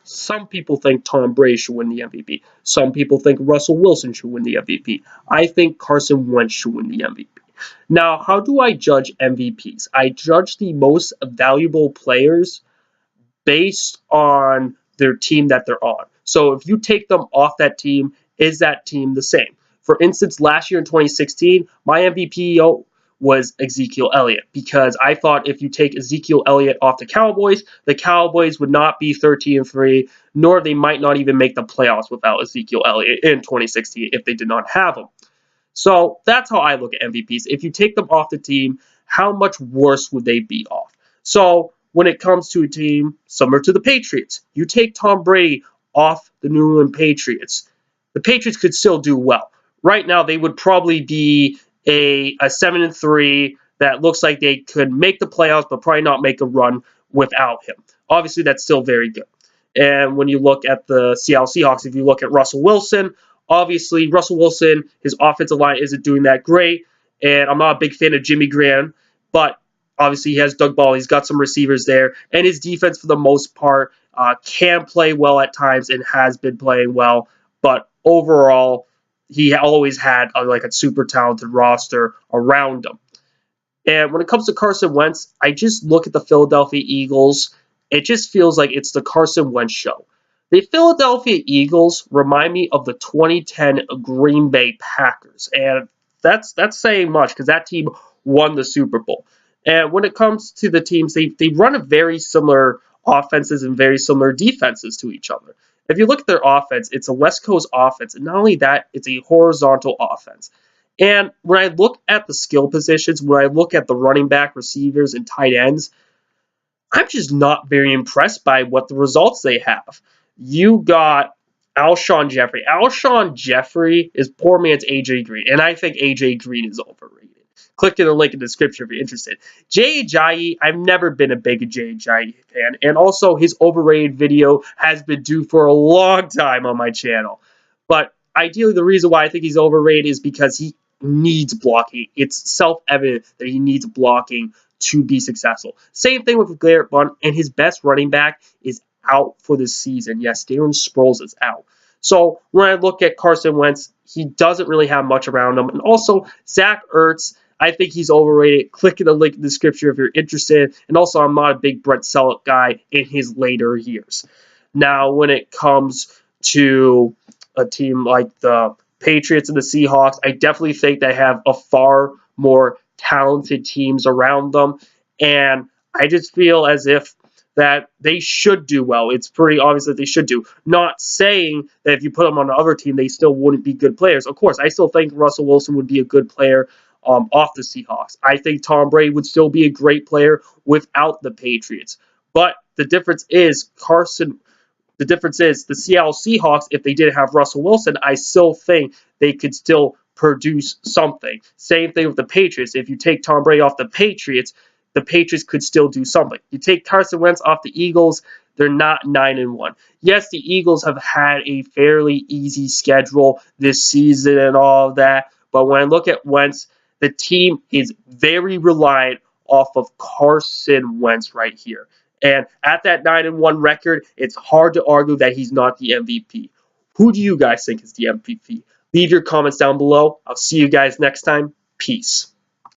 Some people think Tom Brady should win the MVP. Some people think Russell Wilson should win the MVP. I think Carson Wentz should win the MVP. Now, how do I judge MVPs? I judge the most valuable players based on their team that they're on. So if you take them off that team, is that team the same? For instance, last year in 2016, my MVP was Ezekiel Elliott, because I thought if you take Ezekiel Elliott off the Cowboys would not be 13-3, nor they might not even make the playoffs without Ezekiel Elliott in 2016 if they did not have him. So that's how I look at MVPs. If you take them off the team, how much worse would they be off? So when it comes to a team similar to the Patriots, you take Tom Brady off the New England Patriots, the Patriots could still do well. Right now, they would probably be a 7-3 that looks like they could make the playoffs, but probably not make a run without him. Obviously, that's still very good. And when you look at the Seattle Seahawks, if you look at Russell Wilson, obviously Russell Wilson, his offensive line isn't doing that great, and I'm not a big fan of Jimmy Graham, but obviously he has Doug Ball, he's got some receivers there, and his defense for the most part can play well at times and has been playing well, but overall, he always had a super talented roster around him. And when it comes to Carson Wentz, I just look at the Philadelphia Eagles. It just feels like it's the Carson Wentz show. The Philadelphia Eagles remind me of the 2010 Green Bay Packers. And that's saying much because that team won the Super Bowl. And when it comes to the teams, they run a very similar offenses and very similar defenses to each other. If you look at their offense, it's a West Coast offense. And not only that, it's a horizontal offense. And when I look at the skill positions, when I look at the running back, receivers, and tight ends, I'm just not very impressed by what the results they have. You got Alshon Jeffrey. Alshon Jeffrey is poor man's AJ Green, and I think AJ Green is overrated. Click in the link in the description if you're interested. Jay Ajayi, I've never been a big Jay Ajayi fan, and also his overrated video has been due for a long time on my channel. But ideally, the reason why I think he's overrated is because he needs blocking. It's self-evident that he needs blocking to be successful. Same thing with Garrett Blount, and his best running back is out for the season. Yes, Darren Sproles is out. So when I look at Carson Wentz, he doesn't really have much around him. And also, Zach Ertz, I think he's overrated. Click in the link in the description if you're interested. And also, I'm not a big Brett Selleck guy in his later years. Now, when it comes to a team like the Patriots and the Seahawks, I definitely think they have a far more talented teams around them. And I just feel as if that they should do well. It's pretty obvious that they should do. Not saying that if you put them on another team, they still wouldn't be good players. Of course, I still think Russell Wilson would be a good player off the Seahawks. I think Tom Brady would still be a great player without the Patriots. But the difference is the Seattle Seahawks, if they didn't have Russell Wilson, I still think they could still produce something. Same thing with the Patriots. If you take Tom Brady off the Patriots could still do something. You take Carson Wentz off the Eagles, they're not 9-1. Yes, the Eagles have had a fairly easy schedule this season and all of that, but when I look at Wentz, the team is very reliant off of Carson Wentz right here. And at that 9-1 record, it's hard to argue that he's not the MVP. Who do you guys think is the MVP? Leave your comments down below. I'll see you guys next time. Peace.